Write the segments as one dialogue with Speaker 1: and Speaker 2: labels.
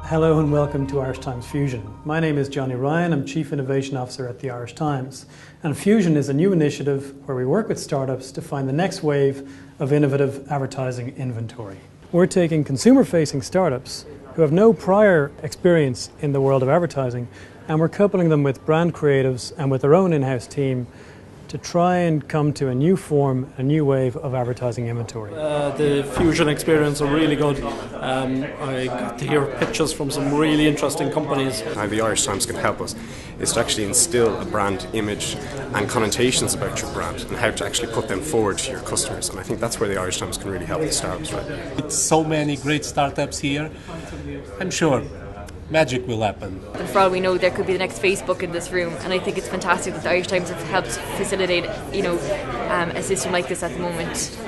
Speaker 1: Hello and welcome to Irish Times Fusion. My name is Johnny Ryan. I'm Chief Innovation Officer at the Irish Times. And Fusion is a new initiative where we work with startups to find the next wave of innovative advertising inventory. We're taking consumer-facing startups who have no prior experience in the world of advertising, and we're coupling them with brand creatives and with their own in-house team to try and come to a new form, a new wave of advertising inventory.
Speaker 2: The Fusion experience are really good. I got to hear pitches from some really interesting companies.
Speaker 3: How the Irish Times can help us is to actually instill a brand image and connotations about your brand and how to actually put them forward to your customers. And I think that's where the Irish Times can really help the startups right now.
Speaker 4: With so many great startups here, I'm sure magic will happen.
Speaker 5: And for all we know, there could be the next Facebook in this room, and I think it's fantastic that the Irish Times have helped facilitate, a system like this at the moment.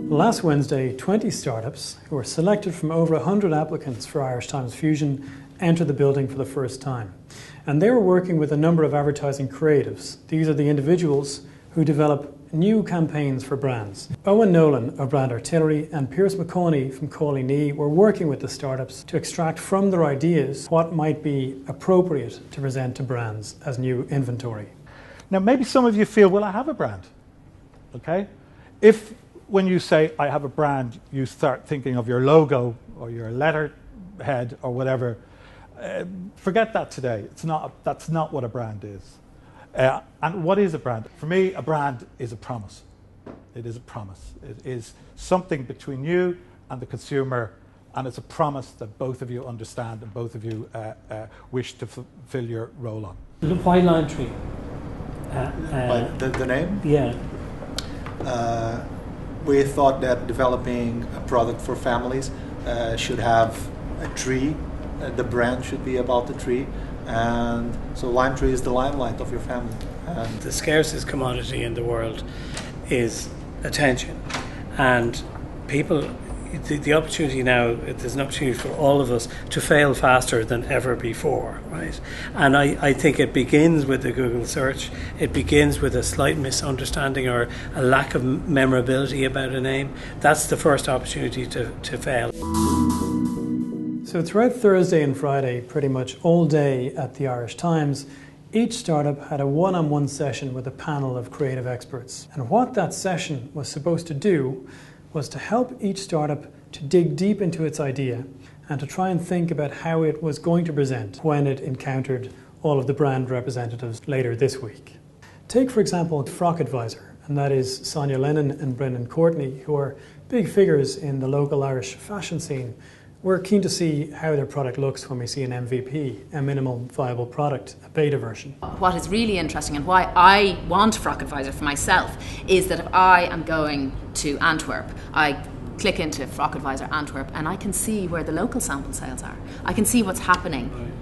Speaker 1: Last Wednesday, 20 startups who were selected from over 100 applicants for Irish Times Fusion entered the building for the first time. And they were working with a number of advertising creatives. These are the individuals who develop new campaigns for brands. Owen Nolan of Brand Artillery and Pierce McConey from Cawley Knee were working with the startups to extract from their ideas what might be appropriate to present to brands as new inventory.
Speaker 6: Now, maybe some of you feel, well, I have a brand, okay? If when you say, I have a brand, you start thinking of your logo or your letterhead or whatever, forget that today. That's not what a brand is. And what is a brand? For me, a brand is a promise. It is a promise. It is something between you and the consumer, and it's a promise that both of you understand and both of you wish to fulfill your role on.
Speaker 7: Why Lime Tree?
Speaker 8: The name?
Speaker 7: Yeah.
Speaker 8: We thought that developing a product for families should have a tree. The brand should be about the tree. And so Lime Tree is the limelight of your family. And
Speaker 7: the scarcest commodity in the world is attention. And people, the opportunity now, there's an opportunity for all of us to fail faster than ever before, right? And I think it begins with the Google search. It begins with a slight misunderstanding or a lack of memorability about a name. That's the first opportunity to fail.
Speaker 1: So throughout Thursday and Friday, pretty much all day at the Irish Times, each startup had a one-on-one session with a panel of creative experts. And what that session was supposed to do was to help each startup to dig deep into its idea and to try and think about how it was going to present when it encountered all of the brand representatives later this week. Take, for example, Frock Advisor, and that is Sonia Lennon and Brendan Courtney, who are big figures in the local Irish fashion scene. We're keen to see how their product looks when we see an MVP, a minimum viable product, a beta version.
Speaker 9: What is really interesting and why I want Frock Advisor for myself is that if I am going to Antwerp, I click into Frock Advisor Antwerp and I can see where the local sample sales are. I can see what's happening,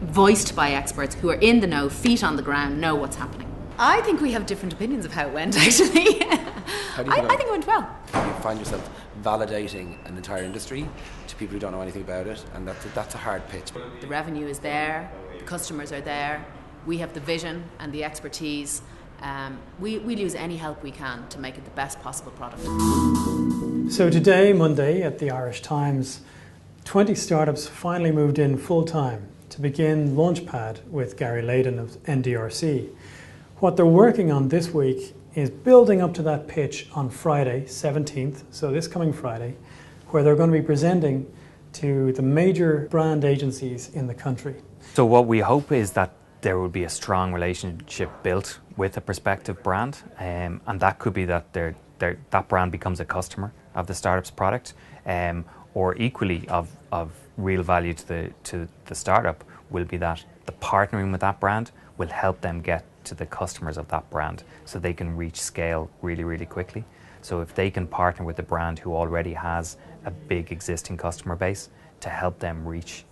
Speaker 9: voiced by experts who are in the know, feet on the ground, know what's happening. I think we have different opinions of how it went, actually. I think it went well.
Speaker 10: You find yourself validating an entire industry to people who don't know anything about it, and that's a hard pitch.
Speaker 9: The revenue is there, the customers are there, we have the vision and the expertise. We'll use any help we can to make it the best possible product.
Speaker 1: So today, Monday, at the Irish Times, 20 startups finally moved in full-time to begin Launchpad with Gary Layden of NDRC. What they're working on this week is building up to that pitch on Friday, 17th, so this coming Friday, where they're going to be presenting to the major brand agencies in the country.
Speaker 11: So what we hope is that there will be a strong relationship built with a prospective brand, and that could be that that brand becomes a customer of the startup's product, or equally of real value to the startup will be that the partnering with that brand will help them get to the customers of that brand so they can reach scale really, really quickly. So if they can partner with a brand who already has a big existing customer base to help them reach,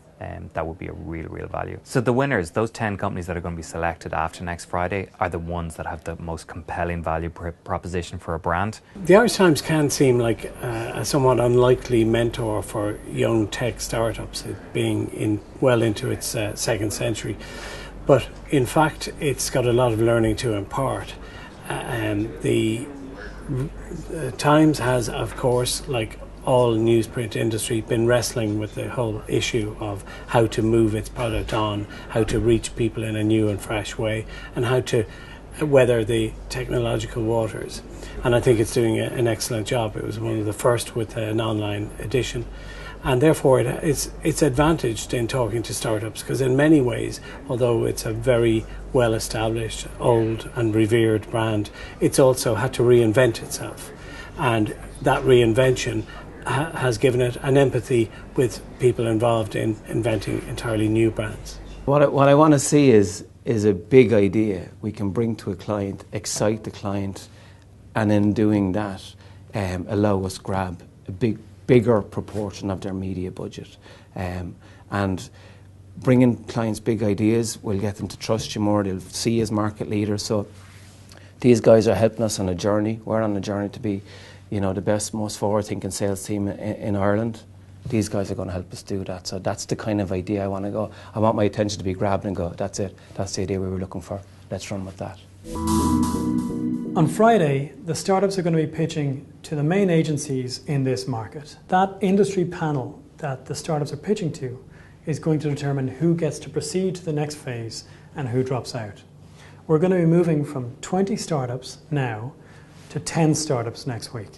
Speaker 11: that would be a real value. So the winners, those 10 companies that are going to be selected after next Friday, are the ones that have the most compelling value proposition for a brand.
Speaker 7: The Irish Times can seem like a somewhat unlikely mentor for young tech startups, it being well into its second century. But in fact, it's got a lot of learning to impart. The Times has, of course, like all newsprint industry been wrestling with the whole issue of how to move its product on, how to reach people in a new and fresh way, and how to weather the technological waters. And I think it's doing an excellent job. It was one of the first with an online edition. And therefore it's advantaged in talking to startups, because in many ways, although it's a very well established, old and revered brand, it's also had to reinvent itself. And that reinvention has given it an empathy with people involved in inventing entirely new brands.
Speaker 12: What I want to see is a big idea we can bring to a client, excite the client, and in doing that allow us grab a bigger proportion of their media budget. And bringing clients big ideas will get them to trust you more. They'll see you as market leaders. So these guys are helping us on a journey. We're on a journey to be, the best, most forward-thinking sales team in Ireland. These guys are going to help us do that. So that's the kind of idea I want to go. I want my attention to be grabbed and go, that's it. That's the idea we were looking for. Let's run with that.
Speaker 1: On Friday, the startups are going to be pitching to the main agencies in this market. That industry panel that the startups are pitching to is going to determine who gets to proceed to the next phase and who drops out. We're going to be moving from 20 startups now to 10 startups next week.